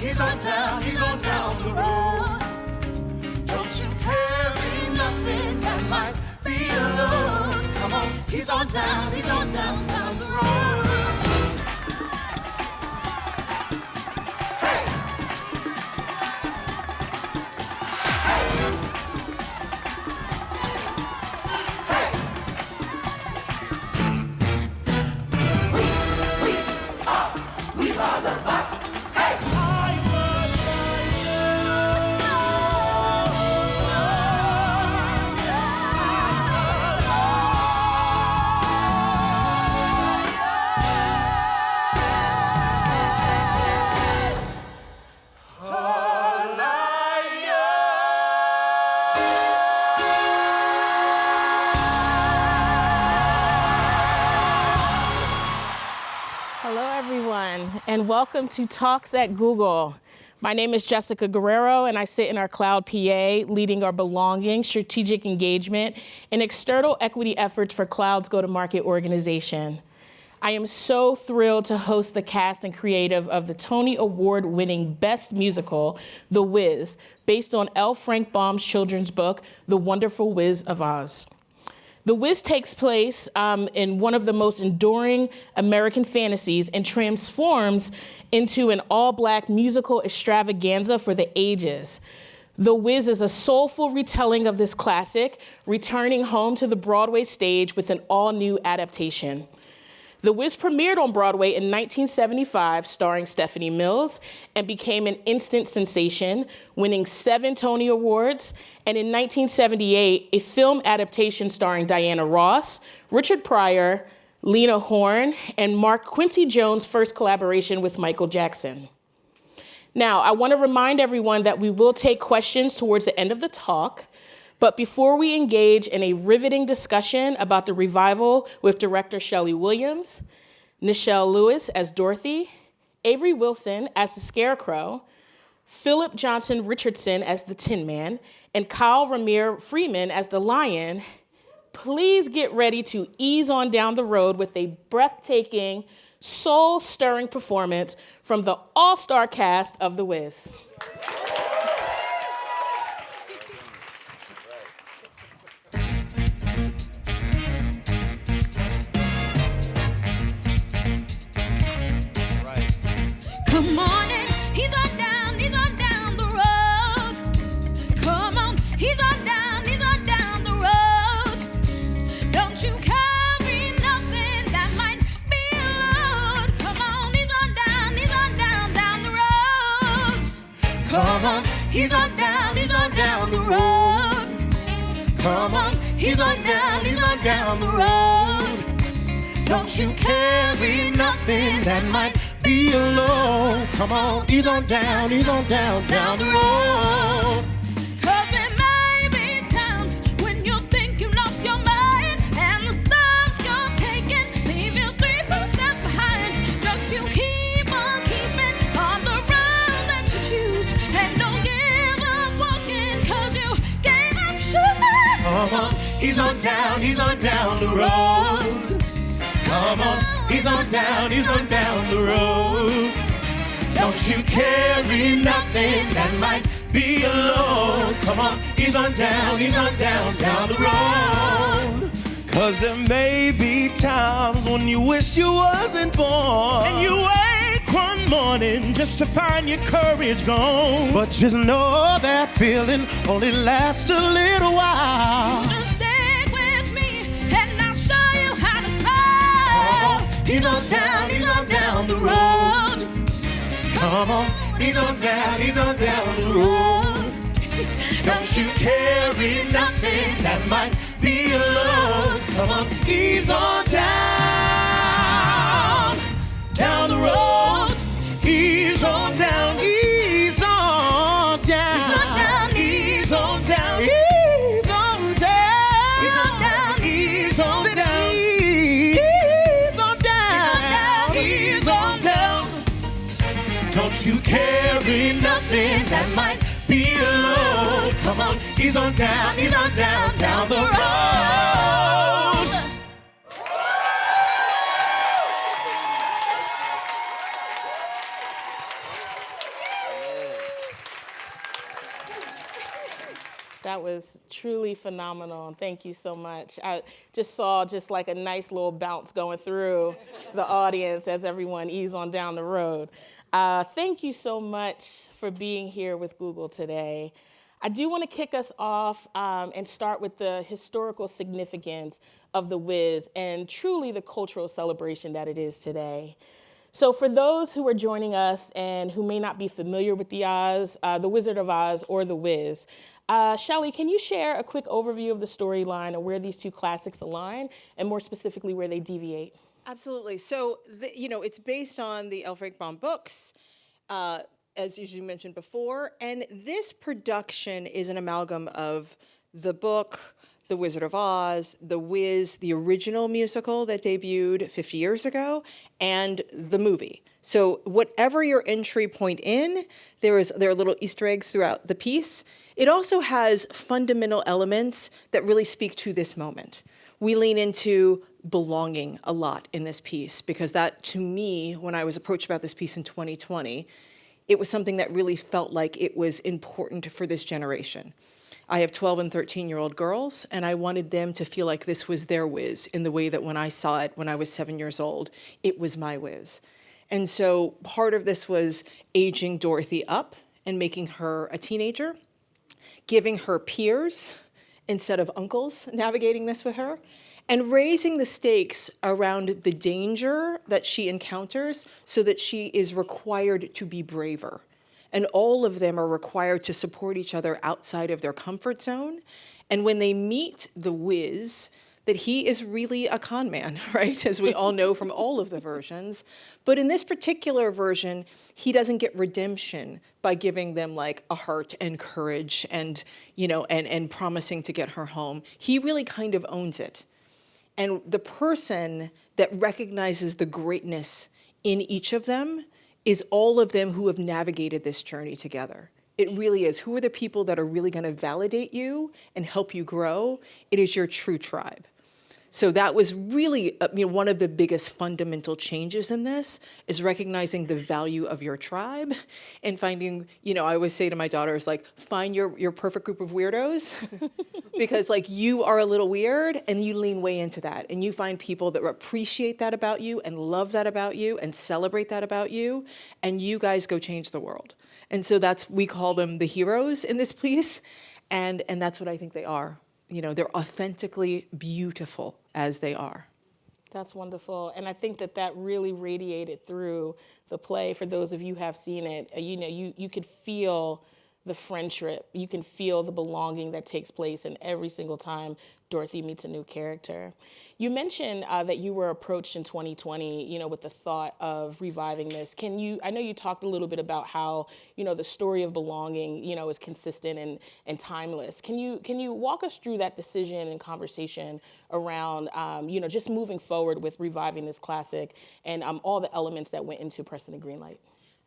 he's on down the road. Don't you carry nothing that might be a load. Come on, he's on down the road. And welcome to Talks at Google. My name is Jessica Guerrero, and I sit in our Cloud PA, leading our belonging, strategic engagement, and external equity efforts for Cloud's go-to-market organization. I am so thrilled to host the cast and creative of the Tony Award-winning Best Musical, The Wiz, based on L. Frank Baum's children's book, The Wonderful Wiz of Oz. The Wiz takes place in one of the most enduring American fantasies and transforms into an all-Black musical extravaganza for the ages. The Wiz is a soulful retelling of this classic, returning home to the Broadway stage with an all-new adaptation. The Wiz premiered on Broadway in 1975, starring Stephanie Mills, and became an instant sensation, winning 7 Tony Awards, and in 1978, a film adaptation starring Diana Ross, Richard Pryor, Lena Horne, and Mark Quincy Jones' first collaboration with Michael Jackson. Now, I want to remind everyone that we will take questions towards the end of the talk, but before we engage in a riveting discussion about the revival with director Schele Williams, Nichelle Lewis as Dorothy, Avery Wilson as the Scarecrow, Phillip Johnson Richardson as the Tin Man, and Ramar Freeman as the Lion, please get ready to ease on down the road with a breathtaking, soul-stirring performance from the all-star cast of The Wiz. Come on in, he's on down the road. Come on, he's on down the road. Don't you carry nothing that might be a load. Come on, he's on down the road. Come on, he's on down the road. Come on, he's on down the road. Don't you carry nothing that might be alone. Come on, he's on down the road. 'Cause there may be times when you think you lost your mind, and the steps you're taking leave you 3-4 steps behind. Just you keep on keeping on the road that you choose, and don't give up walking 'cause you gave up shoes. Come on, he's on down the road. Come on, he's on down the road. Don't you carry nothing that might be alone. Come on, he's on down the road. 'Cause there may be times when you wish you wasn't born, and you wake one morning just to find your courage gone. But just know that feeling only lasts a little while. He's on down the road. Come on, he's on down the road. Don't you carry nothing that might be a load. Come on, he's on down the road. He's on down, he's on down. He's on down, he's on down. He's on down. He's on down, he's on down. Don't you carry nothing that might be a load. Come on, he's on down the road. truly phenomenal. Thank you so much. I just saw just like a nice little bounce going through the audience as everyone eased on down the road. Thank you so much for being here with Google today. I do want to kick us off and start with the historical significance of the Wiz and truly the cultural celebration that it is today. So for those who are joining us and who may not be familiar with the Oz, the Wizard of Oz or the Wiz, Schele, can you share a quick overview of the storyline and where these two classics align and more specifically where they deviate? Absolutely. So, it's based on the L. Frank Baum books, as you mentioned before, and this production is an amalgam of the book, The Wizard of Oz, The Wiz, the original musical that debuted 50 years ago, and the movie. So whatever your entry point in, there are little Easter eggs throughout the piece. It also has fundamental elements that really speak to this moment. We lean into belonging a lot in this piece because that, to me, when I was approached about this piece in 2020, it was something that really felt like it was important for this generation. I have 12 and 13-year-old girls, and I wanted them to feel like this was their Wiz in the way that when I saw it when I was 7 years old, it was my Wiz. And so part of this was aging Dorothy up and making her a teenager, giving her peers instead of uncles navigating this with her, and raising the stakes around the danger that she encounters so that she is required to be braver. And all of them are required to support each other outside of their comfort zone. And when they meet the Wiz, that he is really a con man, right? As we all know from all of the versions. But in this particular version, he doesn't get redemption by giving them like a heart and courage and, and promising to get her home. He really kind of owns it. And the person that recognizes the greatness in each of them is all of them who have navigated this journey together. It really is. Who are the people that are really going to validate you and help you grow? It is your true tribe. So that was really one of the biggest fundamental changes in this is recognizing the value of your tribe and finding, I always say to my daughters, like, find your perfect group of weirdos because like you are a little weird and you lean way into that and you find people that appreciate that about you and love that about you and celebrate that about you and you guys go change the world. And so we call them the heroes in this piece and that's what I think they are. They're authentically beautiful as they are. That's wonderful. And I think that really radiated through the play. For those of you who have seen it, you could feel the friendship. You can feel the belonging that takes place in every single time Dorothy meets a new character. You mentioned that you were approached in 2020, with the thought of reviving this. I know you talked a little bit about how, the story of belonging, is consistent and timeless. Can you walk us through that decision and conversation around, just moving forward with reviving this classic and all the elements that went into pressing the green light?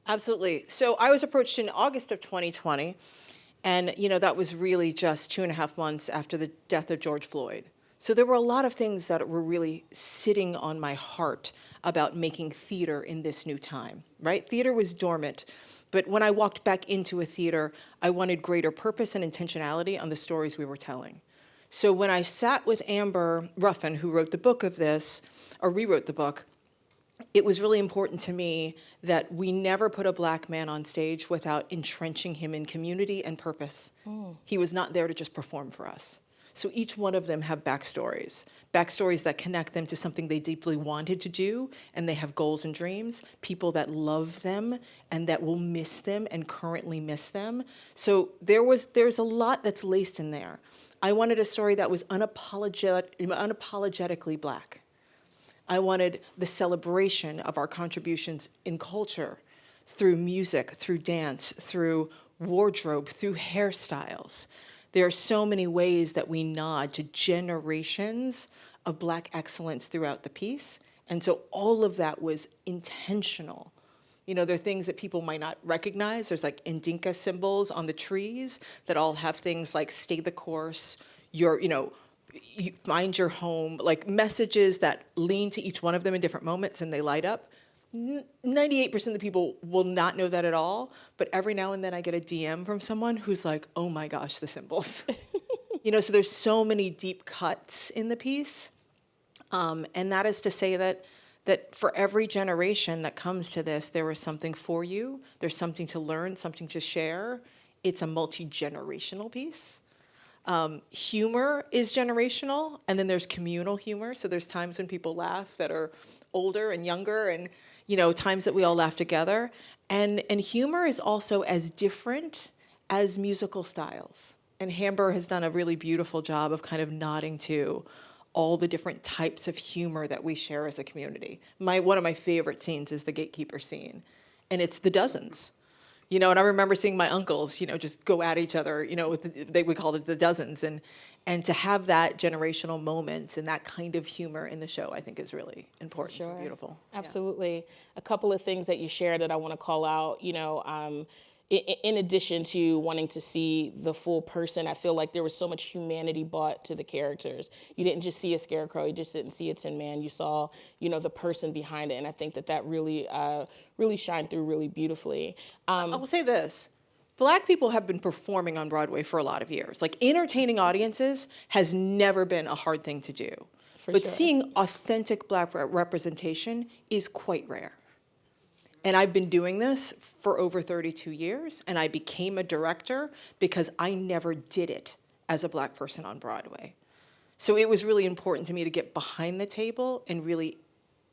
Absolutely. So I was approached in August of 2020, and that was really just 2.5 months after the death of George Floyd. So there were a lot of things that were really sitting on my heart about making theater in this new time, right? Theater was dormant, but when I walked back into a theater, I wanted greater purpose and intentionality on the stories we were telling. So when I sat with Amber Ruffin, who wrote the book of this, or rewrote the book, it was really important to me that we never put a Black man on stage without entrenching him in community and purpose. He was not there to just perform for us. So each one of them have backstories that connect them to something they deeply wanted to do, and they have goals and dreams, people that love them and that will miss them and currently miss them. So there's a lot that's laced in there. I wanted a story that was unapologetically Black. I wanted the celebration of our contributions in culture through music, through dance, through wardrobe, through hairstyles. There are so many ways that we nod to generations of Black excellence throughout the piece. And so all of that was intentional. There are things that people might not recognize. There's like Indinka symbols on the trees that all have things like stay the course, you find your home, like messages that lean to each one of them in different moments and they light up. 98% of the people will not know that at all, but every now and then I get a DM from someone who's like, oh my gosh, the symbols. So there's so many deep cuts in the piece. And that is to say that for every generation that comes to this, there is something for you. There's something to learn, something to share. It's a multi-generational piece. Humor is generational, and then there's communal humor. So there's times when people laugh that are older and younger, and times that we all laugh together. And humor is also as different as musical styles. And Hamber has done a really beautiful job of kind of nodding to all the different types of humor that we share as a community. One of my favorite scenes is the gatekeeper scene, and it's the dozens. And I remember seeing my uncles, just go at each other, we called it the dozens. And to have that generational moment and that kind of humor in the show, I think is really important and beautiful. Absolutely. Yeah. A couple of things that you shared that I want to call out, in addition to wanting to see the full person, I feel like there was so much humanity brought to the characters. You didn't just see a scarecrow, you just didn't see a Tin Man, you saw, the person behind it. And I think that really, really shined through really beautifully. I will say this. Black people have been performing on Broadway for a lot of years. Like, entertaining audiences has never been a hard thing to do. But seeing authentic Black representation is quite rare. And I've been doing this for over 32 years, and I became a director because I never did it as a Black person on Broadway. So it was really important to me to get behind the table and really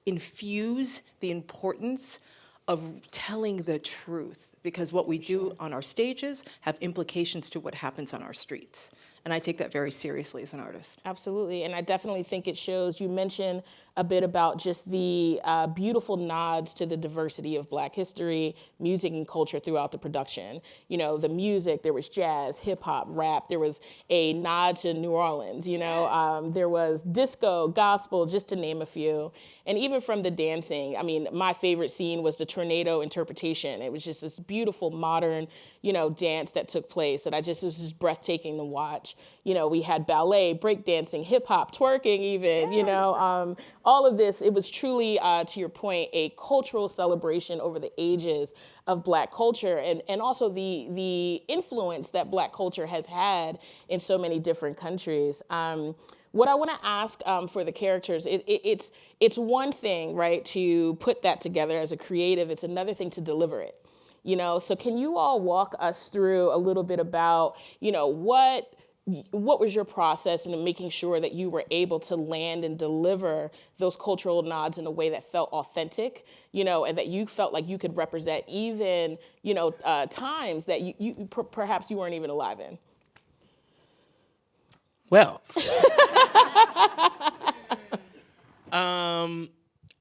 infuse the importance of telling the truth, because what we do on our stages have implications to what happens on our streets. And I take that very seriously as an artist. Absolutely, and I definitely think it shows. You mentioned a bit about just the beautiful nods to the diversity of Black history, music, and culture throughout the production. The music, there was jazz, hip hop, rap, there was a nod to New Orleans, there was disco, gospel, just to name a few. And even from the dancing, my favorite scene was the tornado interpretation. It was just this beautiful, modern, dance that took place that it was just breathtaking to watch. We had ballet, breakdancing, hip hop, twerking even, all of this. It was truly, to your point, a cultural celebration over the ages of Black culture and also the influence that Black culture has had in so many different countries. What I want to ask for the characters, it's one thing, right, to put that together as a creative. It's another thing to deliver it. So can you all walk us through a little bit about, what was your process in making sure that you were able to land and deliver those cultural nods in a way that felt authentic, and that you felt like you could represent even, times that you perhaps you weren't even alive in? Well,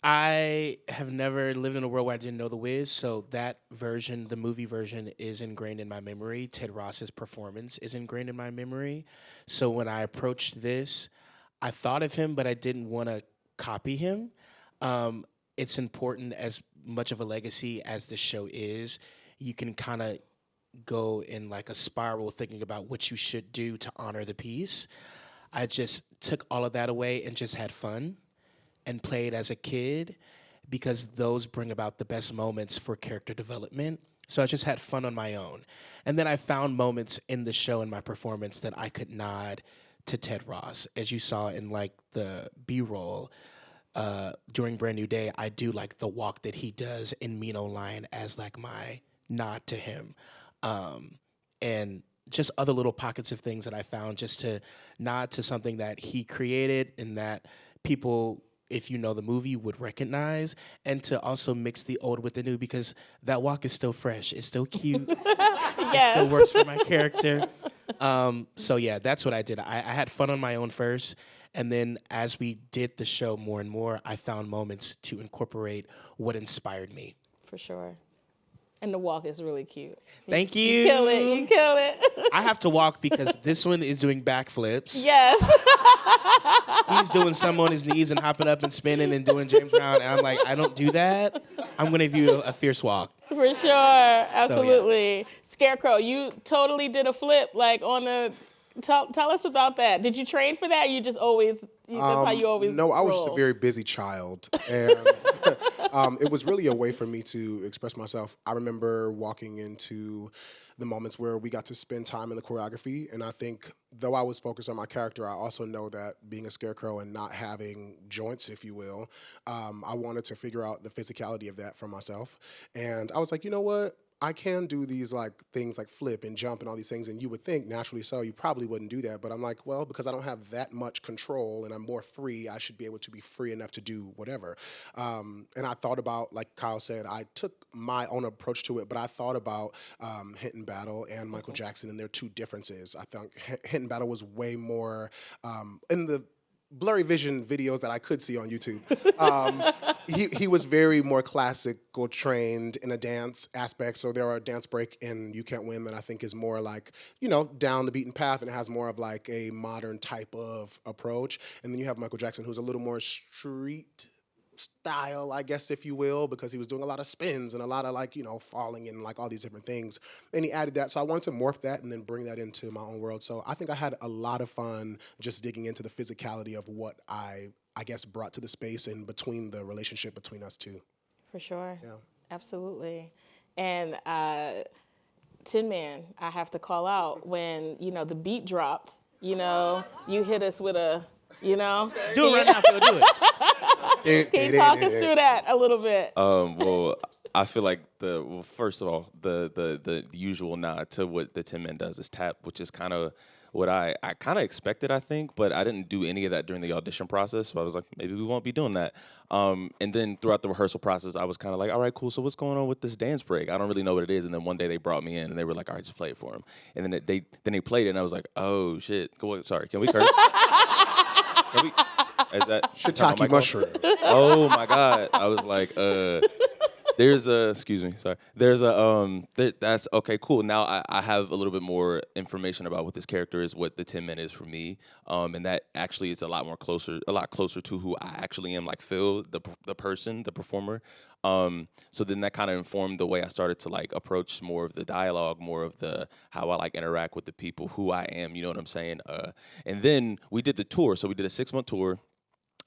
I have never lived in a world where I didn't know The Wiz, so that version, the movie version, is ingrained in my memory. Ted Ross's performance is ingrained in my memory. So when I approached this, I thought of him, but I didn't want to copy him. It's important, as much of a legacy as the show is, you can kind of go in like a spiral thinking about what you should do to honor the piece. I just took all of that away and just had fun and played as a kid, because those bring about the best moments for character development. So I just had fun on my own. And then I found moments in the show and my performance that I could nod to Ted Ross. As you saw in like the B-roll, during Brand New Day, I do like the walk that he does in Mean Old Lion as like my nod to him. And just other little pockets of things that I found just to nod to something that he created and that people, if you know the movie, would recognize, and to also mix the old with the new, because that walk is still fresh. It's still cute. It still works for my character. So yeah, that's what I did. I had fun on my own first, and then as we did the show more and more, I found moments to incorporate what inspired me. For sure. And the walk is really cute. Thank you. You kill it. You kill it. I have to walk because this one is doing backflips. Yes. He's doing some on his knees and hopping up and spinning and doing James Brown. And I'm like, I don't do that. I'm going to give you a fierce walk. For sure. Absolutely. So, yeah. Scarecrow, you totally did a flip like on the... Tell us about that. Did you train for that? Or you just always... That's how you always No, I was roll? just a very busy child. And it was really a way for me to express myself. I remember walking into the moments where we got to spend time in the choreography. And I think, though I was focused on my character, I also know that being a scarecrow and not having joints, if you will, I wanted to figure out the physicality of that for myself. And I was like, you know what? I can do these like things like flip and jump and all these things, and you would think naturally so you probably wouldn't do that, but I'm like, well, because I don't have that much control and I'm more free, I should be able to be free enough to do whatever. And I thought about, like Kyle said, I took my own approach to it, but I thought about Hinton Battle and Michael Jackson and their two differences. I think Hinton Battle was way more in the blurry vision videos that I could see on YouTube. He was very more classical trained in a dance aspect. So there are a dance break in You Can't Win that I think is more like, you know, down the beaten path, and it has more of like a modern type of approach. And then you have Michael Jackson, who's a little more street style, I guess, if you will, because he was doing a lot of spins and a lot of like, you know, falling and like all these different things. And he added that. So I wanted to morph that and then bring that into my own world. So I think I had a lot of fun just digging into the physicality of what I guess brought to the space and between the relationship between us two. For sure. Yeah. Absolutely. And Tin Man, I have to call out when, you know, the beat dropped, you know, you hit us with a, you know. Do it right now, Phil, do it. Can you talk us through that a little bit? Well, I feel like first of all, the usual nod to what the Tin Man does is tap, which is kind of what I kind of expected, I think, but I didn't do any of that during the audition process. So I was like, maybe we won't be doing that. And then throughout the rehearsal process, I was kind of like, all right, cool. So what's going on with this dance break? I don't really know what it is. And then one day they brought me in and they were like, all right, just play it for him. And then they played it and I was like, oh shit. Sorry, can we curse? Can we? Is that Shiitake mushroom. Oh my God. I was like, there's that's okay, cool. Now I have a little bit more information about what this character is, what the Tin Man is for me. And that actually is a lot closer to who I actually am, like Phil, the person, the performer. So then that kind of informed the way I started to like approach more of the dialogue, more of the how I like interact with the people, who I am, you know what I'm saying? And then we did the tour. So we did a 6-month tour.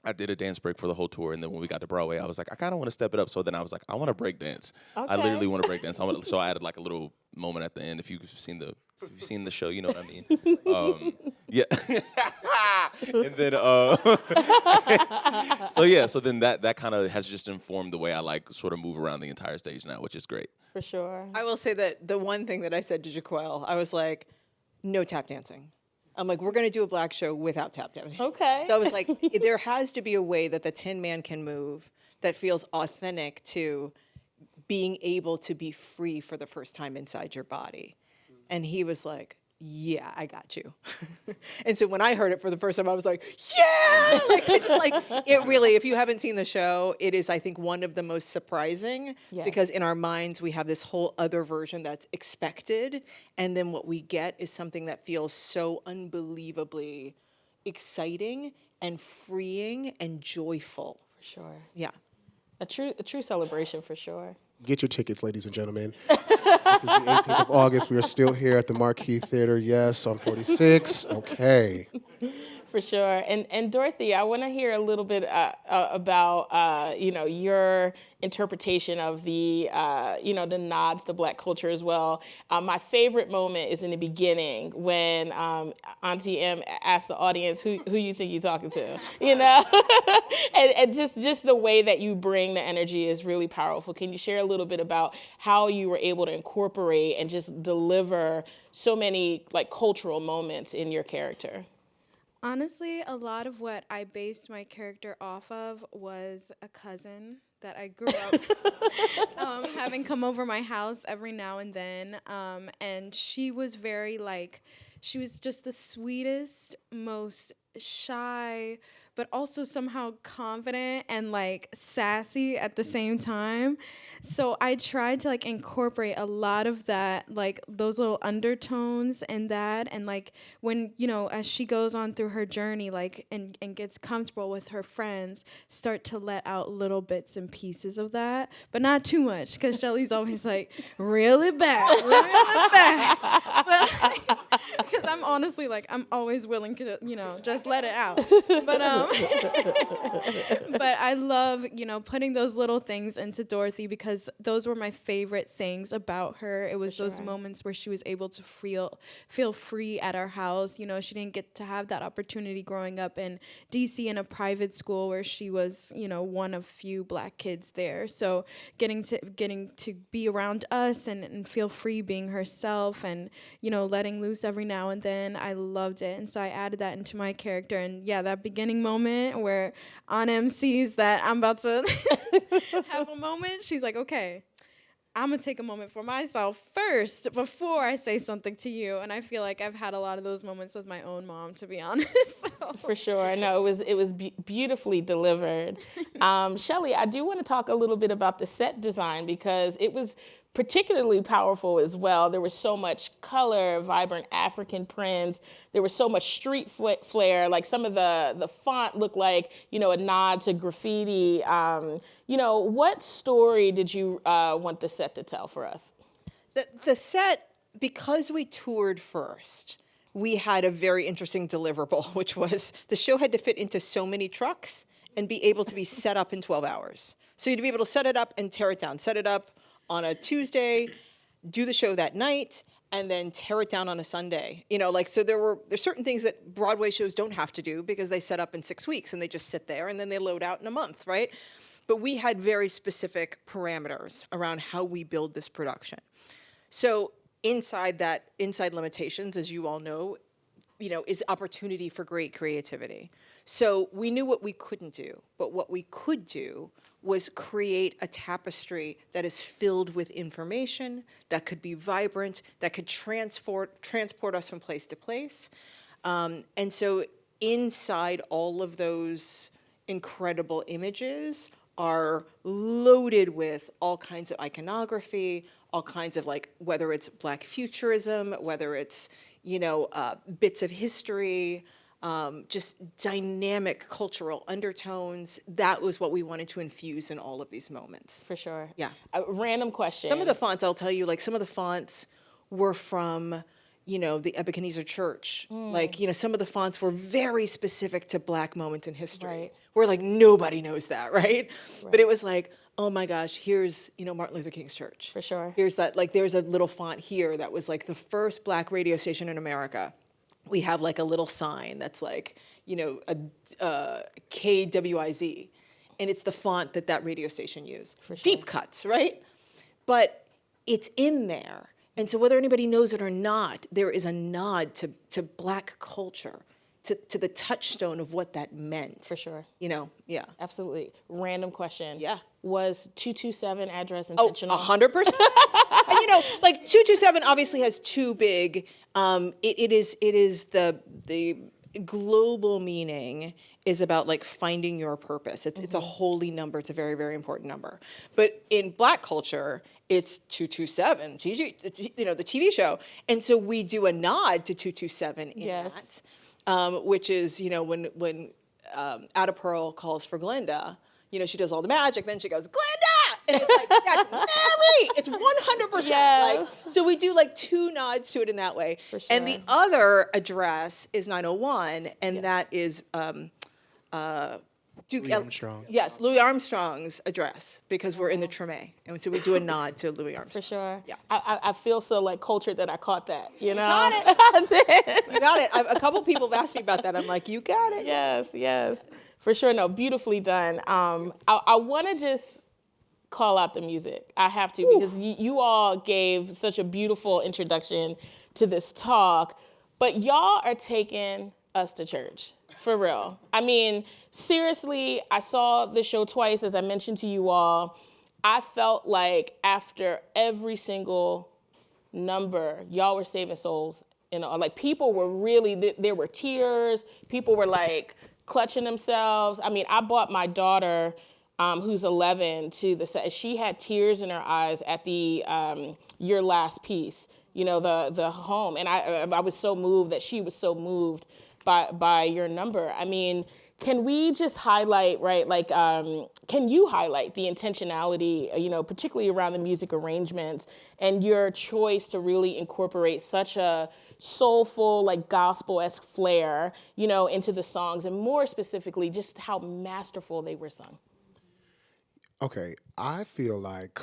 I did a dance break for the whole tour, and then when we got to Broadway, I was like, I kind of want to step it up. So then I was like, I want to break dance. Okay. I literally want to break dance. So I added like a little moment at the end. If you've seen the show, you know what I mean. Yeah. And then so then that kind of has just informed the way I like sort of move around the entire stage now, which is great. For sure. I will say that the one thing that I said to Jaquel, I was like, no tap dancing. I'm like, we're going to do a black show without tap dancing. Okay. So I was like, there has to be a way that the Tin Man can move that feels authentic to being able to be free for the first time inside your body. And he was like, yeah, I got you. And so when I heard it for the first time, I was like, yeah! Like, I just like, it really, if you haven't seen the show, it is, I think, one of the most surprising because in our minds, we have this whole other version that's expected. And then what we get is something that feels so unbelievably exciting and freeing and joyful. For sure. Yeah. A true celebration for sure. Get your tickets, ladies and gentlemen. This is the 18th of August. We are still here at the Marquee Theater. Yes, on 46. Okay. For sure. And Dorothy, I want to hear a little bit about your interpretation of the the nods to Black culture as well. My favorite moment is in the beginning when Auntie M asked the audience who you think you're talking to, you know, and just the way that you bring the energy is really powerful. Can you share a little bit about how you were able to incorporate and just deliver so many like cultural moments in your character? Honestly, a lot of what I based my character off of was a cousin that I grew up having come over my house every now and then. And she was she was just the sweetest, most shy, but also somehow confident and like sassy at the same time. So I tried to like incorporate a lot of that, like those little undertones and that, and like when, you know, as she goes on through her journey, like and gets comfortable with her friends, start to let out little bits and pieces of that, but not too much, because Shelly's always like, really bad. But because I'm honestly like, I'm always willing to, you know, just let it out. But But I love, putting those little things into Dorothy because those were my favorite things about her. It was those moments where she was able to feel free at our house. She didn't get to have that opportunity growing up in DC in a private school where she was, one of few Black kids there. So getting to be around us and feel free being herself and, letting loose every now and then, I loved it. And so I added that into my character. And yeah, that beginning moment where Anna sees that I'm about to have a moment, she's like, okay, I'm going to take a moment for myself first before I say something to you. And I feel like I've had a lot of those moments with my own mom, to be honest. So. For sure. No, it was beautifully delivered. Schele, I do want to talk a little bit about the set design because it was particularly powerful as well. There was so much color, vibrant African prints. There was so much street flair. Like some of the font looked like, a nod to graffiti. What story did you want the set to tell for us? The set, because we toured first, we had a very interesting deliverable, which was the show had to fit into so many trucks and be able to be set up in 12 hours. So you'd be able to set it up and tear it down. Set it up on a Tuesday, do the show that night, and then tear it down on a Sunday. So there's certain things that Broadway shows don't have to do because they set up in 6 weeks and they just sit there and then they load out in a month, right? But we had very specific parameters around how we build this production. So inside limitations, as you all know, is opportunity for great creativity. So we knew what we couldn't do, but what we could do was create a tapestry that is filled with information, that could be vibrant, that could transport us from place to place. And so inside all of those incredible images are loaded with all kinds of iconography, all kinds of whether it's Black futurism, whether it's, bits of history, just dynamic cultural undertones. That was what we wanted to infuse in all of these moments. For sure. Yeah. A random question. Some of the fonts, I'll tell you, some of the fonts were from, the Ebenezer Church. Some of the fonts were very specific to Black moments in history. Where nobody knows that, right? But it was oh my gosh, here's, Martin Luther King's church. For sure. Here's that, there's a little font here that was the first Black radio station in America. We have a little sign that's a KWIZ, and it's the font that radio station used. For sure. Deep cuts, right? But it's in there. And so whether anybody knows it or not, there is a nod to Black culture, to the touchstone of what that meant. For sure. Yeah. Absolutely. Random question. Yeah. Was 227 address intentional? 100%. And 227 obviously has two big, it is the global meaning is about finding your purpose. It's a holy number. It's a very, very important number. But in Black culture, it's 227, the TV show. And so we do a nod to 227 in that, which is, when Aida Pearl calls for Glenda, she does all the magic, then she goes, Glenda! And it's that's Mary! It's 100%. Yes. So we do two nods to it in that way. For sure. And the other address is 901, and that is Louis Armstrong. Yes, Louis Armstrong's address, because we're in the Treme. And so we do a nod to Louis Armstrong. For sure. Yeah. I feel so cultured that I caught that, Got it. I did. You got it. A couple people have asked me about that. I'm like, you got it. Yes. For sure. No, beautifully done. I want to just call out the music. I have to, because you all gave such a beautiful introduction to this talk, but y'all are taking us to church. For real. I mean, seriously, I saw the show twice, as I mentioned to you all. I felt like after every single number, y'all were saving souls. People were really, there were tears. People were clutching themselves. I mean, I brought my daughter, who's 11, to the set. She had tears in her eyes at the Your Last Piece, the home. And I was so moved that she was so moved by your number. I mean, Can we just highlight, right, like, can you highlight the intentionality, particularly around the music arrangements and your choice to really incorporate such a soulful, like gospel-esque flair, into the songs, and more specifically, just how masterful they were sung? Okay, I feel like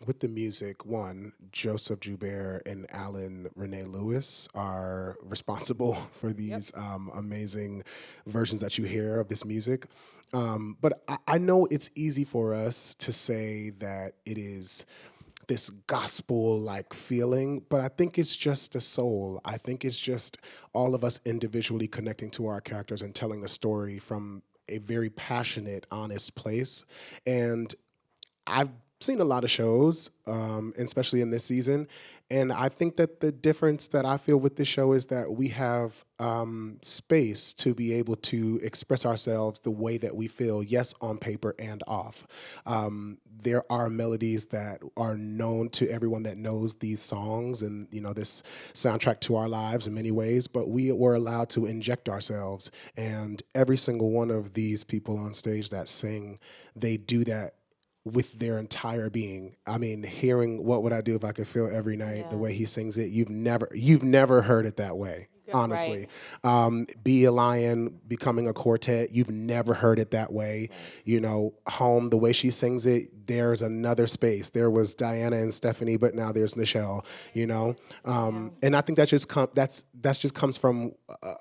with the music, one, Joseph Joubert and Alan Renee Lewis are responsible for these amazing versions that you hear of this music. But I know it's easy for us to say that it is this gospel-like feeling, but I think it's just a soul. I think it's just all of us individually connecting to our characters and telling the story from a very passionate, honest place. And I've seen a lot of shows, especially in this season, and I think that the difference that I feel with this show is that we have space to be able to express ourselves the way that we feel, yes, on paper and off. There are melodies that are known to everyone that knows these songs and, this soundtrack to our lives in many ways, but we were allowed to inject ourselves, and every single one of these people on stage that sing, they do that with their entire being. I mean, hearing What Would I Do If I Could Feel Every Night, the way he sings it, you've never heard it that way. Honestly, Be a Lion, Becoming a Quartet, you've never heard it that way. Home, the way she sings it, there's another space. There was Diana and Stephanie, but now there's Nichelle. And I think that just comes from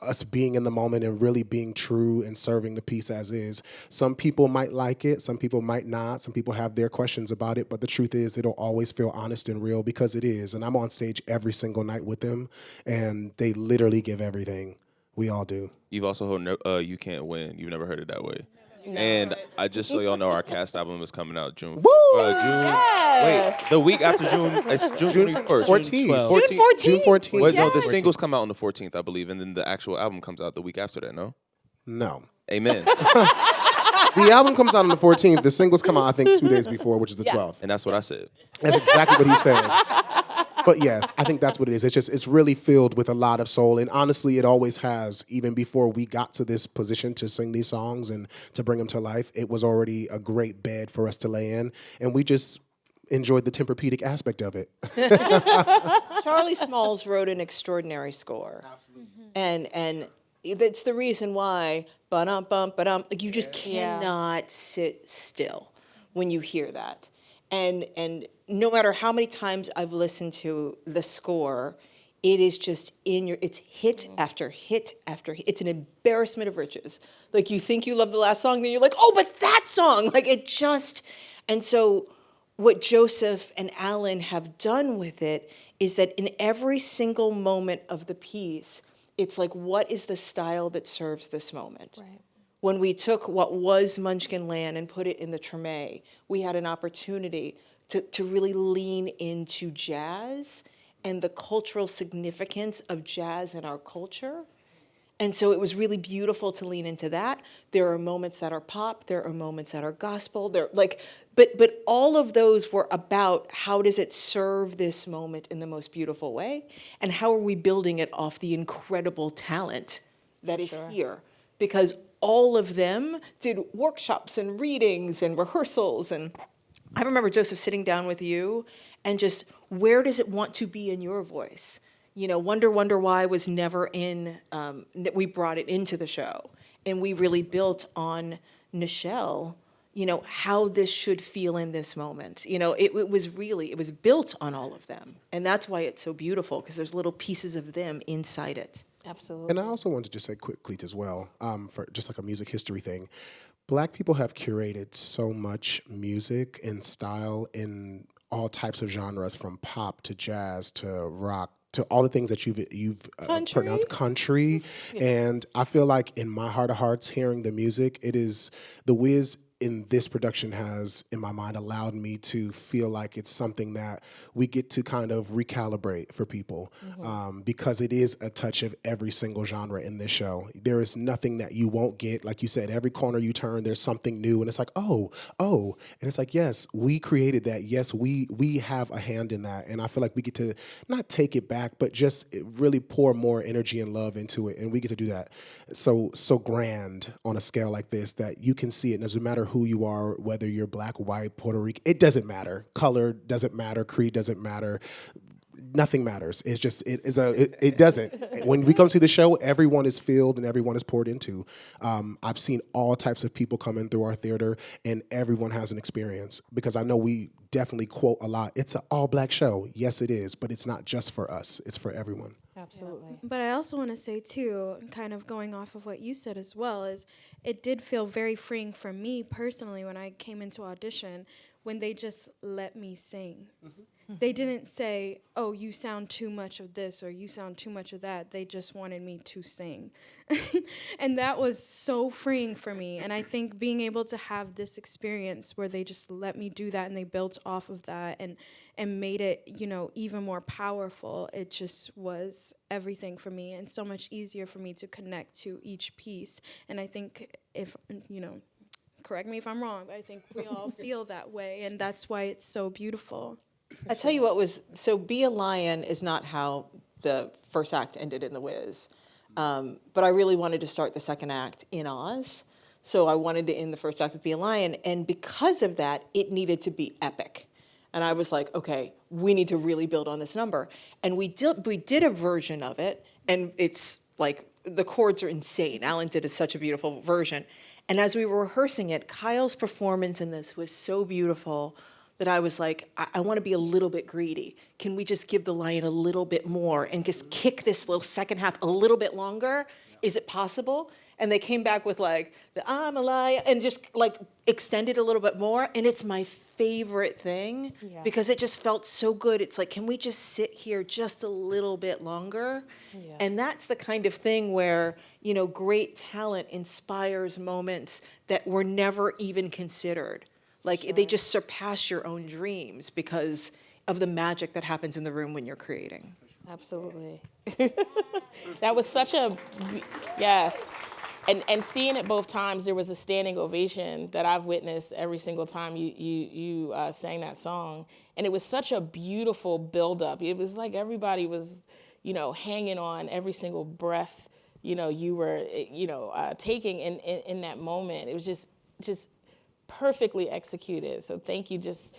us being in the moment and really being true and serving the piece as is. Some people might like it, some people might not. Some people have their questions about it, but the truth is, it'll always feel honest and real because it is. And I'm on stage every single night with them, and they literally give everything. We all do. You've also heard You Can't Win. You've never heard it that way. No. And I just so y'all know, our cast album is coming out June. Yes. Wait, the week after June. It's June 21st. 14th. June 14th. Wait, no, the singles come out on the 14th, I believe, and then the actual album comes out the week after that. No. Amen. The album comes out on the 14th. The singles come out, I think, 2 days before, which is the 12th. And that's what I said. That's exactly what he said. But yes, I think that's what it is. It's really filled with a lot of soul. And honestly, it always has. Even before we got to this position to sing these songs and to bring them to life, it was already a great bed for us to lay in. And we just enjoyed the Tempur-Pedic aspect of it. Charlie Smalls wrote an extraordinary score. Absolutely. And it's the reason why, like you just cannot sit still when you hear that. And no matter how many times I've listened to the score, it is just it's hit after hit after hit. It's an embarrassment of riches. Like, you think you love the last song, then you're like, oh, but that song, like it just, and so what Joseph and Alan have done with it is that in every single moment of the piece, it's like, what is the style that serves this moment? Right. When we took what was Munchkin Land and put it in the Treme, we had an opportunity to really lean into jazz and the cultural significance of jazz in our culture. And so it was really beautiful to lean into that. There are moments that are pop, there are moments that are gospel, but all of those were about how does it serve this moment in the most beautiful way, and how are we building it off the incredible talent that is here. Because all of them did workshops and readings and rehearsals. And I remember, Joseph, sitting down with you and just, where does it want to be in your voice? Wonder Why was never in, we brought it into the show. And we really built on Nichelle, how this should feel in this moment. It was built on all of them. And that's why it's so beautiful, because there's little pieces of them inside it. Absolutely. And I also wanted to just say quickly as well, for just like a music history thing, Black people have curated so much music and style in all types of genres, from pop to jazz to rock to all the things that you've pronounced country. And I feel like in my heart of hearts, hearing the music, it is, The Wiz in this production has, in my mind, allowed me to feel like it's something that we get to kind of recalibrate for people, because it is a touch of every single genre in this show. There is nothing that you won't get. Like you said, every corner you turn, there's something new, and it's like, oh, and it's like, yes, we created that. Yes, we have a hand in that, and I feel like we get to not take it back, but just really pour more energy and love into it, and we get to do that so grand on a scale like this that you can see it. Doesn't matter who you are, whether you're black, white, Puerto Rican, it doesn't matter. Color doesn't matter. Creed doesn't matter. Nothing matters. It's just it doesn't. When we come to the show, everyone is filled and everyone is poured into. I've seen all types of people come in through our theater, and everyone has an experience, because I know we definitely quote a lot. It's an all-black show. Yes, it is, but it's not just for us. It's for everyone. Absolutely. But I also want to say, too, kind of going off of what you said as well, is it did feel very freeing for me personally when I came into audition, when they just let me sing. They didn't say, oh, you sound too much of this or you sound too much of that. They just wanted me to sing. And that was so freeing for me. And I think being able to have this experience where they just let me do that and they built off of that and made it, you know, even more powerful, it just was everything for me and so much easier for me to connect to each piece. And I think if, you know, correct me if I'm wrong, but I think we all feel that way, and that's why it's so beautiful. I tell you what was, so Be a Lion is not how the first act ended in The Wiz. But I really wanted to start the second act in Oz. So I wanted to end the first act with Be a Lion. And because of that, it needed to be epic. And I was like, okay, we need to really build on this number. And we did a version of it. And it's like, the chords are insane. Alan did such a beautiful version. And as we were rehearsing it, Kyle's performance in this was so beautiful that I was like, I want to be a little bit greedy. Can we just give the lion a little bit more and just kick this little second half a little bit longer? Is it possible? And they came back with like, the I'm a lion, and just like extended a little bit more. And it's my favorite thing because it just felt so good. It's like, can we just sit here just a little bit longer? Yeah. And that's the kind of thing where, you know, great talent inspires moments that were never even considered. Like they just surpass your own dreams because of the magic that happens in the room when you're creating. Absolutely. That was such a, yes. And seeing it both times, there was a standing ovation that I've witnessed every single time you sang that song. And it was such a beautiful buildup. It was like everybody was, you know, hanging on every single breath, you know, you were, you know, taking in that moment. It was just perfectly executed. So thank you just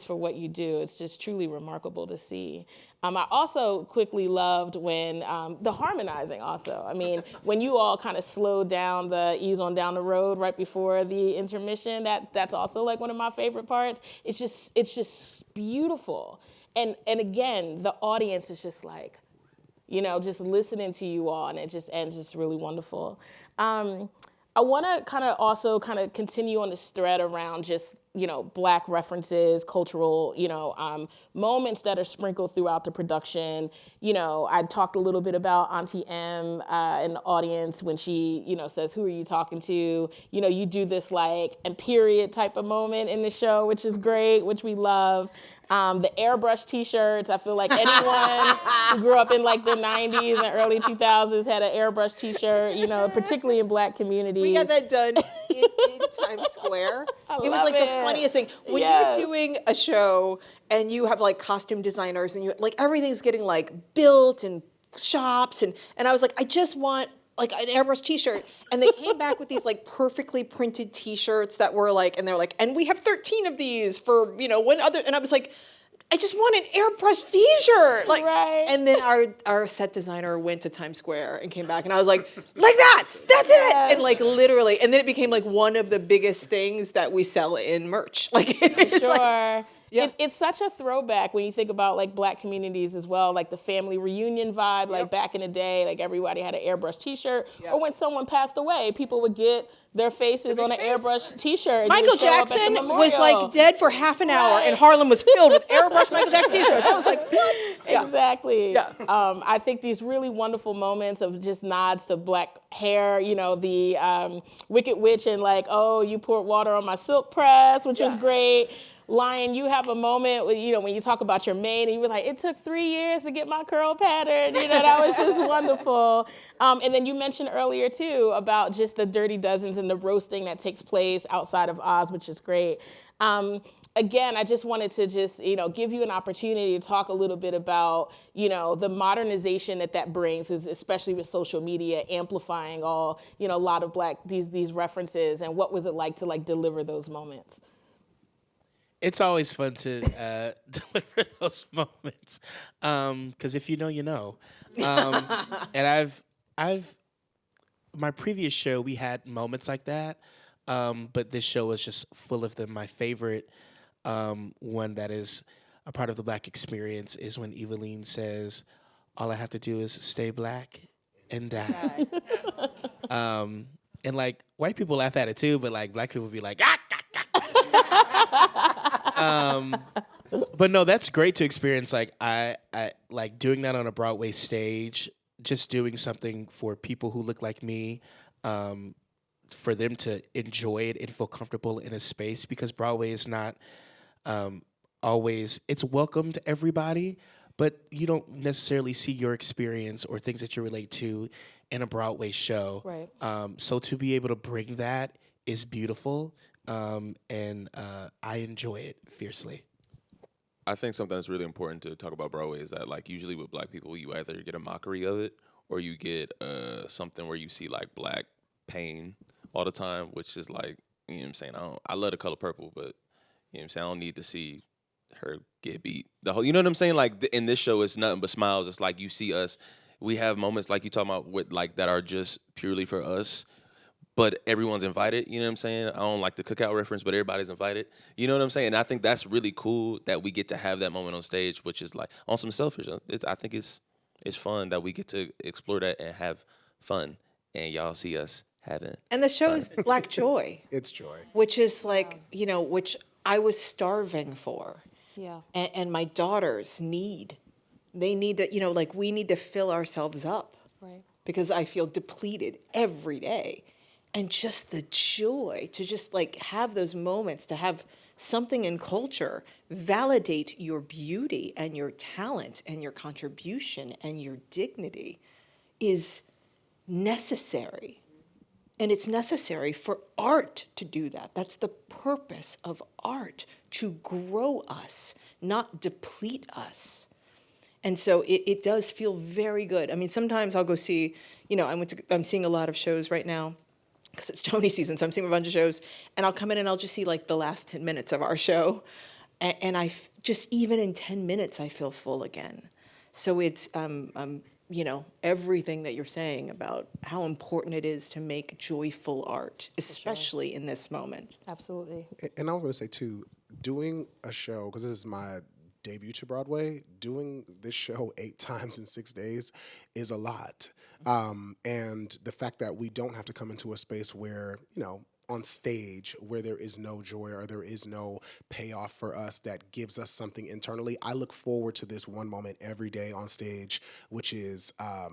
for what you do. It's just truly remarkable to see. I also quickly loved when the harmonizing also. I mean, when you all kind of slowed down the Ease on Down the Road right before the intermission, that's also like one of my favorite parts. It's just beautiful. And again, the audience is just like, you know, just listening to you all, and it just ends just really wonderful. I want to kind of continue on this thread around just, you know, Black references, cultural, you know, moments that are sprinkled throughout the production. You know, I talked a little bit about Auntie M in the audience when she, you know, says, "Who are you talking to?" You know, you do this like and period type of moment in the show, which is great, which we love. The airbrush T-shirts. I feel like anyone who grew up in like the 90s and early 2000s had an airbrush T-shirt, you know, particularly in Black communities. We got that done in Times Square. It was like the funniest thing. When you're doing a show and you have like costume designers and you like everything's getting like built and shops and I was like, I just want like an airbrush T-shirt, and they came back with these like perfectly printed T-shirts that were like, and they're like, and we have 13 of these for, you know, one other, and I was like, I just want an airbrush T-shirt, like, right. And then our set designer went to Times Square and came back, and I was like that, that's it, and like literally, and then it became like one of the biggest things that we sell in merch, like it's sure. Like, yeah. It's such a throwback when you think about like Black communities as well, like the family reunion vibe, like back in the day, like everybody had an airbrush T-shirt, or when someone passed away, people would get their faces on an airbrush T-shirt. and Michael you show up at the Jackson was memorial. like dead for half an hour, and Harlem was filled with airbrush Michael Jackson T-shirts. I was like, what? Yeah. Exactly. Yeah. I think these really wonderful moments of just nods to black hair, you know, the Wicked Witch and like, oh, you poured water on my silk press, which was great. Lion, you have a moment where, you know, when you talk about your maid, and you were like, it took 3 years to get my curl pattern. You know, that was just wonderful. And then you mentioned earlier, too, about just the Dirty Dozens and the roasting that takes place outside of Oz, which is great. Again, I just wanted to just, you know, give you an opportunity to talk a little bit about, you know, the modernization that brings, is especially with social media amplifying all, you know, a lot of these references, and what was it like to like deliver those moments? It's always fun to deliver those moments, because if you know, you know. And my previous show, we had moments like that, but this show is just full of them. My favorite one that is a part of the Black experience is when Eveline says, all I have to do is stay black and die. And like white people laugh at it too, but like black people be like, ah, but no, that's great to experience. Like I like doing that on a Broadway stage, just doing something for people who look like me, for them to enjoy it and feel comfortable in a space, because Broadway is not always, it's welcome to everybody, but you don't necessarily see your experience or things that you relate to in a Broadway show. Right. So to be able to bring that is beautiful. And I enjoy it fiercely. I think something that's really important to talk about Broadway is that, like, usually with black people, you either get a mockery of it or you get something where you see like black pain all the time, which is like, you know what I'm saying? I love The Color Purple, but you know what I'm saying? I don't need to see her get beat. The whole, you know what I'm saying? Like in this show, it's nothing but smiles. It's like you see us. We have moments like you talking about with like that are just purely for us. But everyone's invited, you know what I'm saying? I don't like the cookout reference, but everybody's invited. You know what I'm saying? And I think that's really cool that we get to have that moment on stage, which is like on some selfish. I think it's fun that we get to explore that and have fun, and y'all see us having. And the show is Black Joy. It's joy. Which is like, you know, which I was starving for. Yeah. And my daughters need. They need to, you know, like we need to fill ourselves up. Right. Because I feel depleted every day. And just the joy to just like have those moments, to have something in culture validate your beauty and your talent and your contribution and your dignity is necessary. And it's necessary for art to do that. That's the purpose of art, to grow us, not deplete us. And so it does feel very good. I mean, sometimes I'll go see, you know, I'm seeing a lot of shows right now, because it's Tony season, so I'm seeing a bunch of shows, and I'll come in and I'll just see like the last 10 minutes of our show, and I just, even in 10 minutes, I feel full again. So it's, you know, everything that you're saying about how important it is to make joyful art, especially in this moment. Absolutely. And I was going to say too, doing a show, because this is my debut to Broadway, doing this show 8 times in 6 days is a lot. And the fact that we don't have to come into a space where, you know, on stage where there is no joy or there is no payoff for us that gives us something internally. I look forward to this one moment every day on stage, which is, I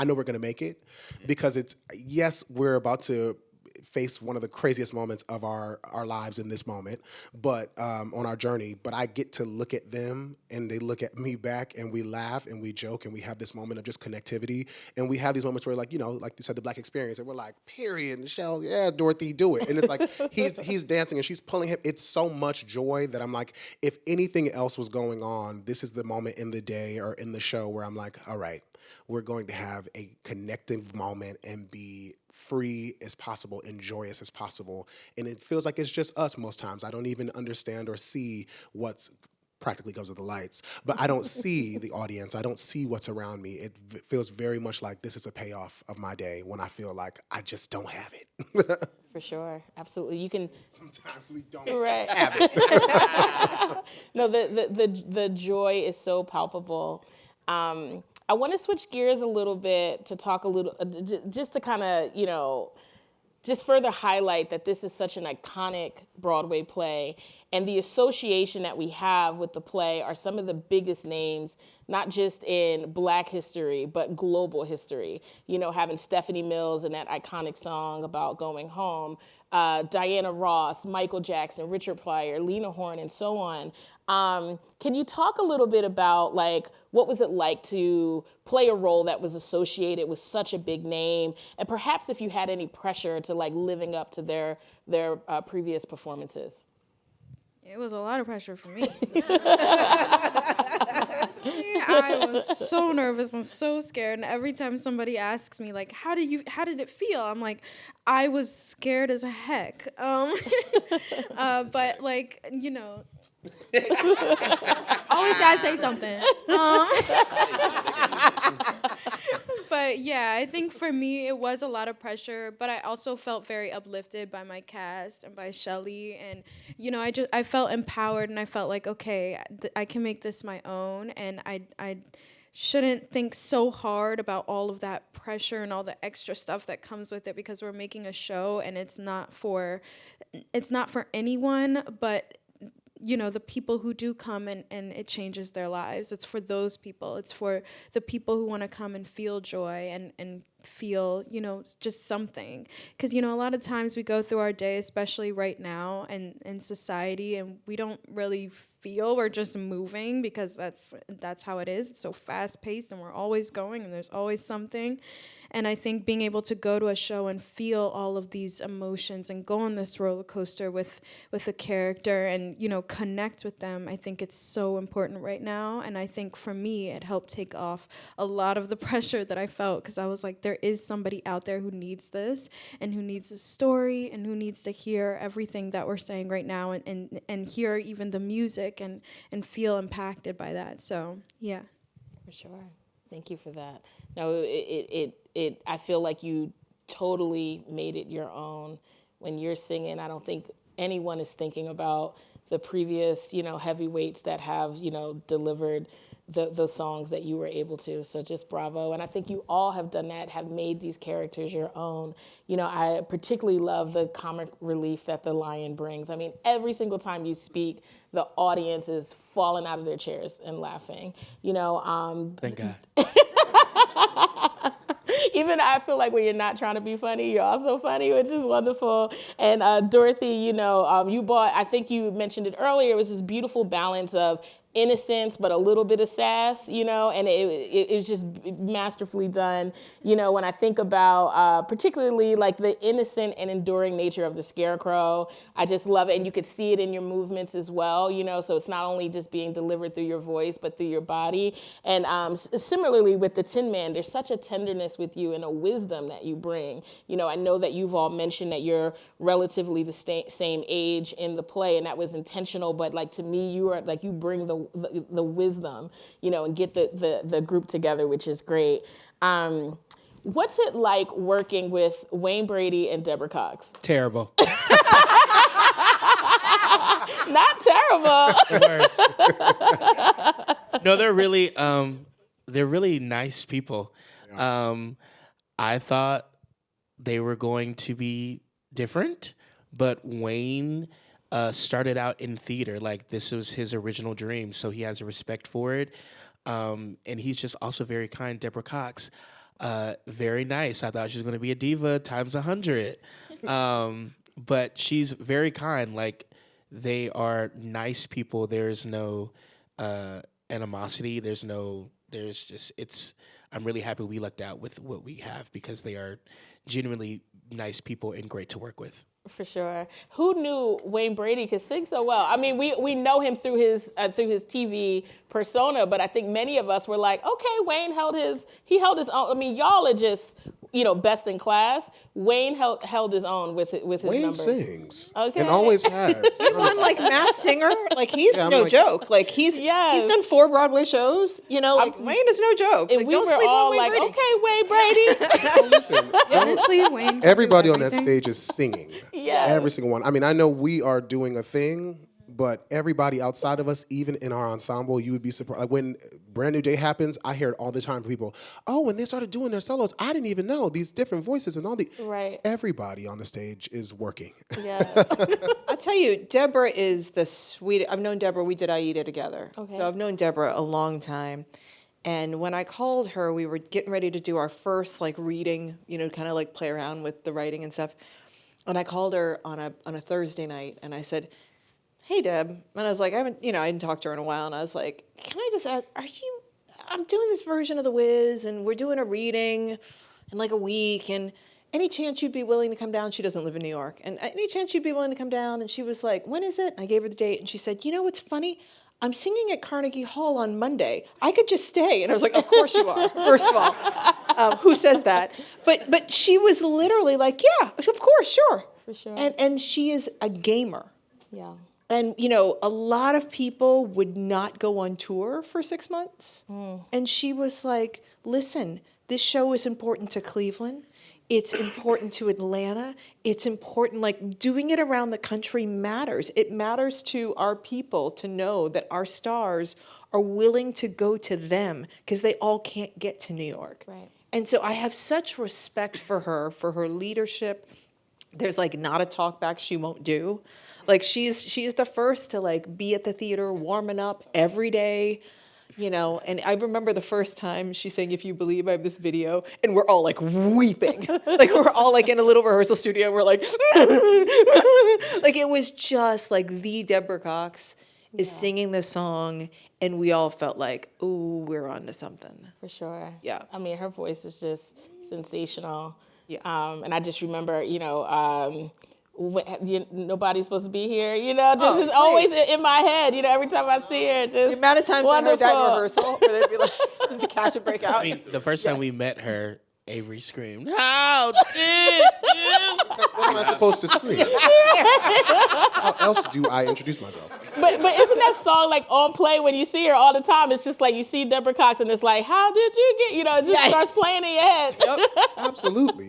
know we're going to make it, because it's, yes, we're about to face one of the craziest moments of our lives in this moment, but on our journey, but I get to look at them and they look at me back, and we laugh and we joke and we have this moment of just connectivity, and we have these moments where, like, you know, like you said, the Black experience, and we're like, period, Nichelle, yeah, Dorothy, do it. And it's like he's dancing and she's pulling him. It's so much joy that I'm like, if anything else was going on, this is the moment in the day or in the show where I'm like, all right, we're going to have a connective moment and be free as possible and joyous as possible. And it feels like it's just us most times. I don't even understand or see what's practically goes with the lights, but I don't see the audience. I don't see what's around me. It feels very much like this is a payoff of my day when I feel like I just don't have it. For sure. Absolutely. You can. Sometimes we don't have it. No, the joy is so palpable. I want to switch gears a little bit to talk a little, just to kind of, just further highlight that this is such an iconic Broadway play, and the association that we have with the play are some of the biggest names, not just in Black history, but global history. Having Stephanie Mills in that iconic song about going home, Diana Ross, Michael Jackson, Richard Pryor, Lena Horne, and so on. Can you talk a little bit about what was it like to play a role that was associated with such a big name, and perhaps if you had any pressure to living up to their previous performances? It was a lot of pressure for me. I was so nervous and so scared, and every time somebody asks me how did it feel, I'm like, I was scared as heck. But always gotta say something. But yeah, I think for me it was a lot of pressure, but I also felt very uplifted by my cast and by Schele, and I felt empowered, and I felt like, okay, I can make this my own, and I shouldn't think so hard about all of that pressure and all the extra stuff that comes with it, because we're making a show and it's not for anyone, but the people who do come and it changes their lives. It's for those people. It's for the people who want to come and feel joy and feel, just something. Because, a lot of times we go through our day, especially right now and in society, and we don't really feel, we're just moving, because that's how it is. It's so fast paced, and we're always going, and there's always something. And I think being able to go to a show and feel all of these emotions and go on this roller coaster with a character and, connect with them, I think it's so important right now. And I think for me, it helped take off a lot of the pressure that I felt, because I was like, there is somebody out there who needs this, and who needs this story, and who needs to hear everything that we're saying right now, and hear even the music and feel impacted by that. So, yeah. For sure. Thank you for that. No, I feel like you totally made it your own when you're singing. I don't think anyone is thinking about the previous, heavyweights that have, delivered the songs that you were able to. So just bravo. And I think you all have done that, have made these characters your own. I particularly love the comic relief that the lion brings. I mean, every single time you speak, the audience is falling out of their chairs and laughing. Thank God. Even I feel like when you're not trying to be funny, you're also funny, which is wonderful. And Dorothy, you bought, I think you mentioned it earlier, it was this beautiful balance of innocence, but a little bit of sass, and it was just masterfully done. When I think about particularly the innocent and enduring nature of the Scarecrow, I just love it. And you could see it in your movements as well, so it's not only just being delivered through your voice, but through your body. And similarly with the Tin Man, there's such a tenderness with you and a wisdom that you bring. I know that you've all mentioned that you're relatively the same age in the play, and that was intentional, but to me, you are you bring the wisdom, and get the group together, which is great. What's it like working with Wayne Brady and Deborah Cox? Terrible. Not terrible. Worse. No, they're really nice people. I thought they were going to be different, but Wayne started out in theater. This was his original dream, so he has a respect for it. And he's just also very kind. Deborah Cox, very nice. I thought she was going to be a diva times 100. But she's very kind. They are nice people. There's no animosity. I'm really happy we lucked out with what we have, because they are genuinely nice people and great to work with. For sure. Who knew Wayne Brady could sing so well? I mean, we know him through his TV persona, but I think many of us were like, okay, Wayne held his own. I mean, y'all are just, best in class. Wayne held his own with his Wayne numbers. Wayne sings. Okay. And always has. He won Masked Singer. He's no joke. He's done 4 Broadway shows. Wayne is no joke. And we don't were sleep all on Wayne Brady. okay, Wayne Brady. So listen, Honestly, Wayne. everybody on that stage is singing. Yeah. Every single one. I mean, I know we are doing a thing But everybody outside of us, even in our ensemble, you would be surprised. Like when Brand New Day happens, I hear it all the time from people. Oh, when they started doing their solos, I didn't even know these different voices and all the. Right. Everybody on the stage is working. Yeah. I'll tell you, Deborah is the sweetest. I've known Deborah. We did Aida together. Okay. So I've known Deborah a long time. And when I called her, we were getting ready to do our first like reading, you know, kind of like play around with the writing and stuff. And I called her on a Thursday night, and I said, "Hey, Deb," and I was like, I hadn't talked to her in a while, and I was like, "Can I just ask, I'm doing this version of The Wiz, and we're doing a reading in like a week, and any chance you'd be willing to come down?" She doesn't live in New York. "And any chance you'd be willing to come down?" And she was like, "When is it?" And I gave her the date, and she said, "You know what's funny? I'm singing at Carnegie Hall on Monday. I could just stay." And I was like, "Of course you are, first of all." Who says that? But she was literally like, "Yeah, of course, sure." For sure. And she is a gamer. Yeah. And, you know, a lot of people would not go on tour for 6 months. And she was like, "Listen, this show is important to Cleveland. It's important to Atlanta. It's important, like doing it around the country matters. It matters to our people to know that our stars are willing to go to them because they all can't get to New York." Right. And so I have such respect for her leadership. There's like not a talk back she won't do. Like she is the first to like be at the theater warming up every day, you know. And I remember the first time she sang "If You Believe." I have this video, and we're all like weeping. Like we're all like in a little rehearsal studio, and we're like, like it was just like the Deborah Cox is singing this song, and we all felt like, ooh, we're on to something. For sure. Yeah. I mean, her voice is just sensational. Yeah. And I just remember, you know, nobody's supposed to be here, you know, just is always in my head, you know, every time I see her, just The amount of times wonderful. I heard that in rehearsal, where they'd be like, the cast would break out. I mean, the first time we met her, Avery screamed, "How did you?" What am I supposed to scream? How else do I introduce myself? But isn't that song like on play when you see her all the time? It's just like you see Deborah Cox and it's like, how did you get, you know, it just starts playing in your head. Yep. Absolutely.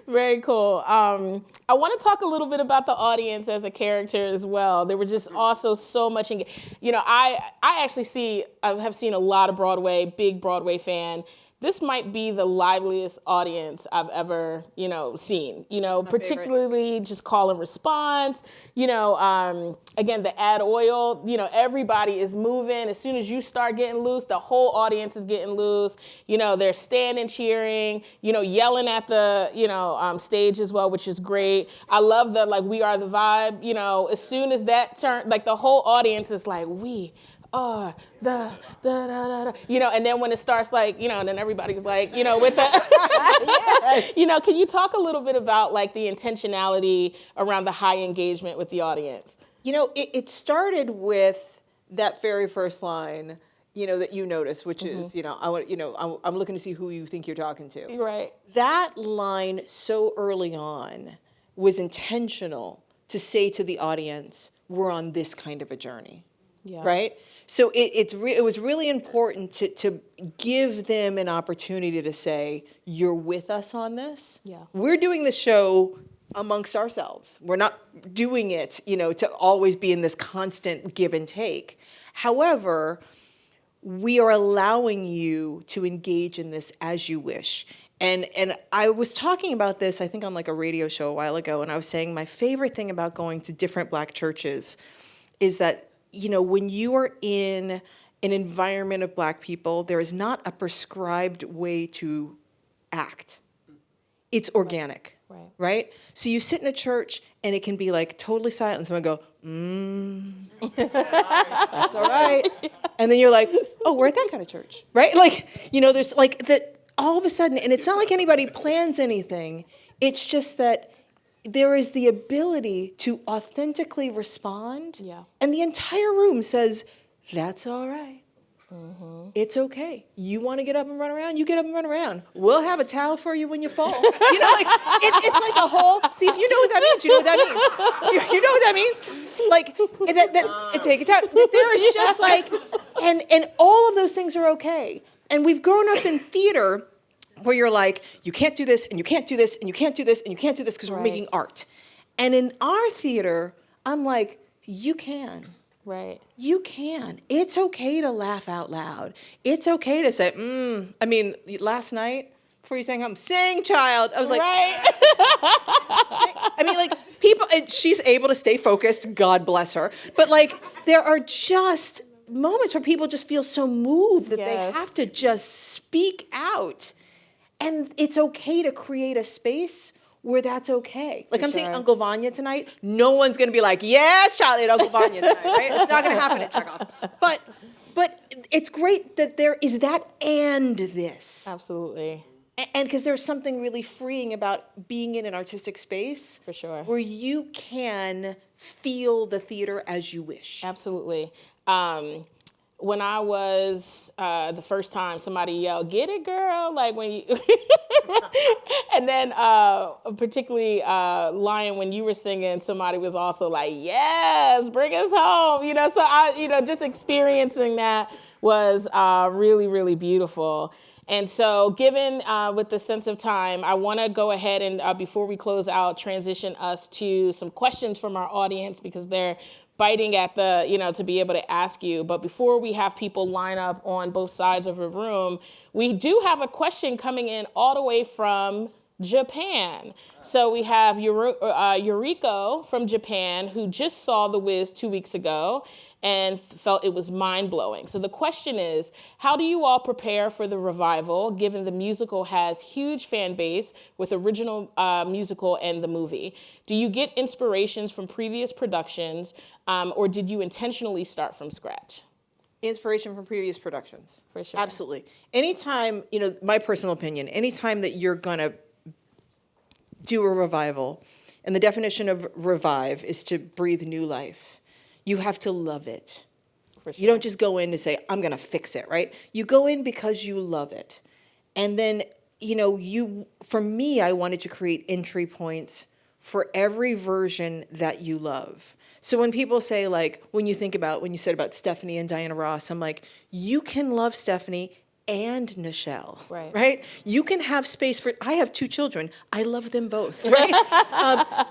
Very cool. I want to talk a little bit about the audience as a character as well. There were just also so much, you know, I actually have seen a lot of Broadway, big Broadway fan. This might be the liveliest audience I've ever, you know, seen, you know, particularly just call and response, you know, again, the ad oil, you know, everybody is moving. As soon as you start getting loose, the whole audience is getting loose. You know, they're standing, cheering, you know, yelling at the, you know, stage as well, which is great. I love the, like, "We Are the Vibe," you know, as soon as that turn, like the whole audience is like, "We are the da, you know," and then when it starts like, you know, and then everybody's like, you know, with the, Yes. you know, can you talk a little bit about like the intentionality around the high engagement with the audience? You know, it started with that very first line, you know, that you notice, which is, you know, I'm looking to see who you think you're talking to. Right. That line so early on was intentional to say to the audience, we're on this kind of a journey, right? So it was really important to give them an opportunity to say, you're with us on this. Yeah. We're doing the show amongst ourselves. We're not doing it, you know, to always be in this constant give and take. However, we are allowing you to engage in this as you wish. And I was talking about this, I think on like a radio show a while ago, and I was saying my favorite thing about going to different Black churches is that, you know, when you are in an environment of Black people, there is not a prescribed way to act. It's organic, right? So you sit in a church and it can be like totally silent and someone go, that's all right. And then you're like, oh, we're at that kind of church, right? Like, you know, there's like that all of a sudden, and it's not like anybody plans anything. It's just that there is the ability to authentically respond. And the entire room says, that's all right. It's okay. You want to get up and run around? You get up and run around. We'll have a towel for you when you fall. You know, like, it's like a whole, see, if you know what that means, you know what that means. You know what that means? Like, take a towel. There is just like, and all of those things are okay. And we've grown up in theater where you're like, you can't do this, and you can't do this, and you can't do this, and you can't do this because we're making art. And in our theater, I'm like, you can. Right. You can. It's okay to laugh out loud. It's okay to say, I mean, last night, before you sang home, sing, child. I was like, Right. I mean, like, people, and she's able to stay focused, God bless her. But, like, there are just moments where people just feel so moved that they have to just speak out. And it's okay to create a space where that's okay. Like, I'm saying Uncle Vanya tonight, no one's gonna be like, yes, Charlie at Uncle Vanya tonight, right? It's not gonna happen at Chekhov. But it's great that there is that and this. Absolutely. And because there's something really freeing about being in an artistic space. For sure. Where you can feel the theater as you wish. Absolutely. When I was the first time, somebody yelled, "Get it, girl!" Like when you, and then particularly Lion, when you were singing, somebody was also like, "Yes, bring us home!" You know, so just experiencing that was really, really beautiful. And so, given with the sense of time, I want to go ahead and before we close out, transition us to some questions from our audience because they're biting at the, to be able to ask you. But before we have people line up on both sides of the room, we do have a question coming in all the way from Japan. So we have Yuriko from Japan, who just saw The Wiz 2 weeks ago and felt it was mind-blowing. So the question is, how do you all prepare for the revival, given the musical has huge fan base with original musical and the movie? Do you get inspirations from previous productions, or did you intentionally start from scratch? Inspiration from previous productions. For sure. Absolutely. Anytime, my personal opinion, anytime that you're gonna do a revival, and the definition of revive is to breathe new life, you have to love it. For sure. You don't just go in to say, I'm gonna fix it, right? You go in because you love it. And then, for me, I wanted to create entry points for every version that you love. So when people say, like, when you said about Stephanie and Diana Ross, I'm like, you can love Stephanie and Nichelle, right? You can have space for, I have 2 children. I love them both, right?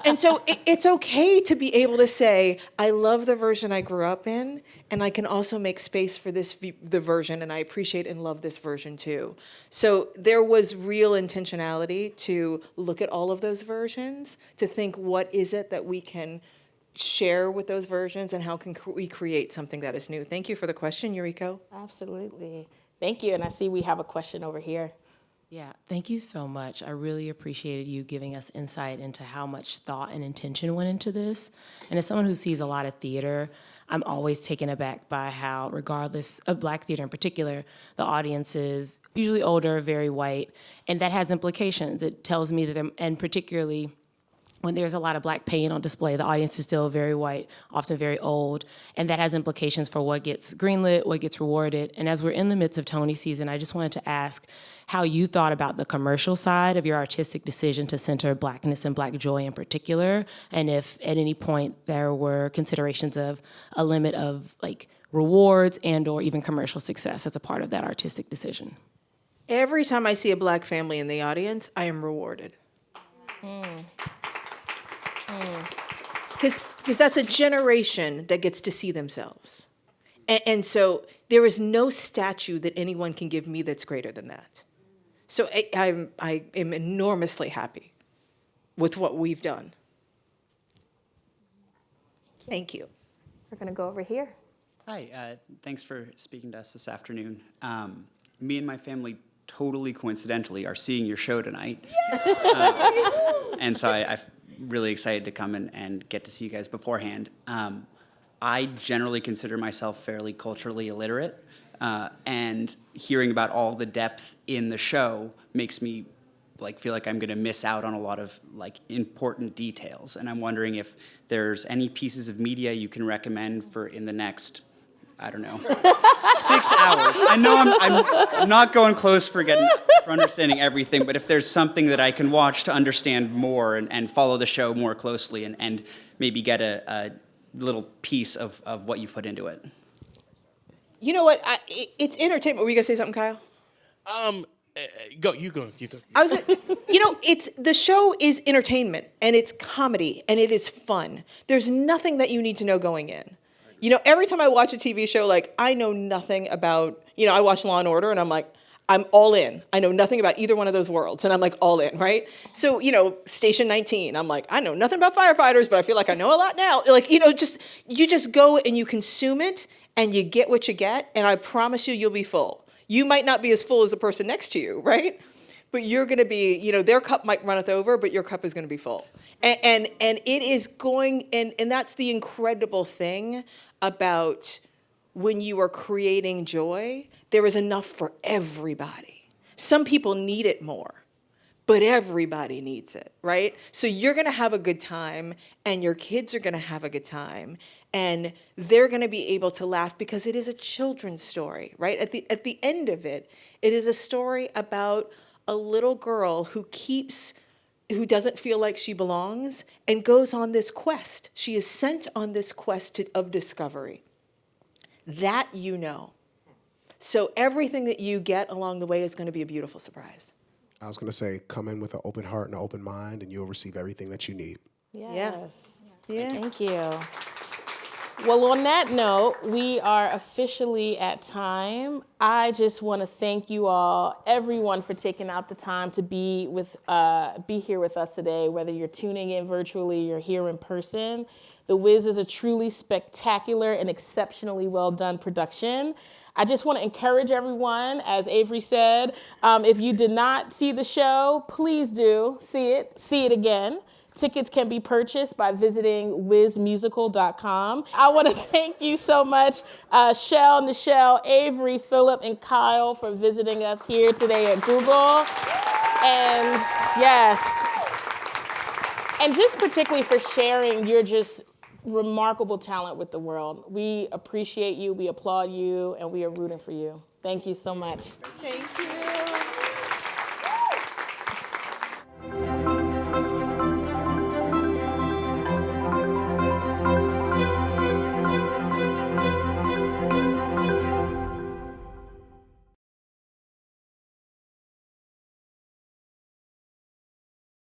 And so it's okay to be able to say, I love the version I grew up in, and I can also make space for the version, and I appreciate and love this version too. So there was real intentionality to look at all of those versions, to think, what is it that we can share with those versions, and how can we create something that is new? Thank you for the question, Yuriko. Absolutely. Thank you. And I see we have a question over here. Yeah, thank you so much. I really appreciated you giving us insight into how much thought and intention went into this. And as someone who sees a lot of theater, I'm always taken aback by how, regardless of Black theater in particular, the audience is usually older, very white, and that has implications. It tells me that, and particularly when there's a lot of Black paint on display, the audience is still very white, often very old, and that has implications for what gets greenlit, what gets rewarded. And as we're in the midst of Tony season, I just wanted to ask how you thought about the commercial side of your artistic decision to center Blackness and Black joy in particular, and if at any point there were considerations of a limit of like rewards and or even commercial success as a part of that artistic decision. Every time I see a Black family in the audience, I am rewarded. Because that's a generation that gets to see themselves. And so there is no statue that anyone can give me that's greater than that. So I am enormously happy with what we've done. Thank you. We're going to go over here. Hi, thanks for speaking to us this afternoon. Me and my family totally coincidentally are seeing your show tonight. And so I'm really excited to come and get to see you guys beforehand. I generally consider myself fairly culturally illiterate, and hearing about all the depth in the show makes me feel like I'm going to miss out on a lot of important details. And I'm wondering if there's any pieces of media you can recommend for in the next, I don't know, 6 hours. I know I'm not going close for understanding everything, but if there's something that I can watch to understand more and follow the show more closely and maybe get a little piece of what you've put into it. You know what? It's entertainment. Were you going to say something, Kyle? You go. I was, it's the show is entertainment and it's comedy and it is fun. There's nothing that you need to know going in. Every time I watch a TV show, like I know nothing about, I watch Law and Order and I'm like, I'm all in. I know nothing about either one of those worlds and I'm like all in, right? So, Station 19, I'm like, I know nothing about firefighters, but I feel like I know a lot now. Like, you just go and you consume it and you get what you get and I promise you'll be full. You might not be as full as the person next to you, right? But you're going to be, their cup might runneth over, but your cup is going to be full. And it is going, and that's the incredible thing about when you are creating joy, there is enough for everybody. Some people need it more, but everybody needs it, right? So you're going to have a good time, and your kids are going to have a good time, and they're going to be able to laugh because it is a children's story, right? At the end of it, it is a story about a little girl who doesn't feel like she belongs and goes on this quest. She is sent on this quest of discovery. That So everything that you get along the way is going to be a beautiful surprise. I was going to say, come in with an open heart and an open mind, and you'll receive everything that you need. Yes. Yeah. Thank you. Well, on that note, we are officially at time. I just want to thank you all, everyone, for taking out the time to be here with us today, whether you're tuning in virtually, you're here in person. The Wiz is a truly spectacular and exceptionally well done production. I just want to encourage everyone, as Avery said, if you did not see the show, please do see it again. Tickets can be purchased by visiting wizmusical.com. I want to thank you so much, Schele, Nichelle, Avery, Phillip, and Kyle for visiting us here today at Google. And yes, and just particularly for sharing your just remarkable talent with the world. We appreciate you, we applaud you, and we are rooting for you. Thank you so much. Thank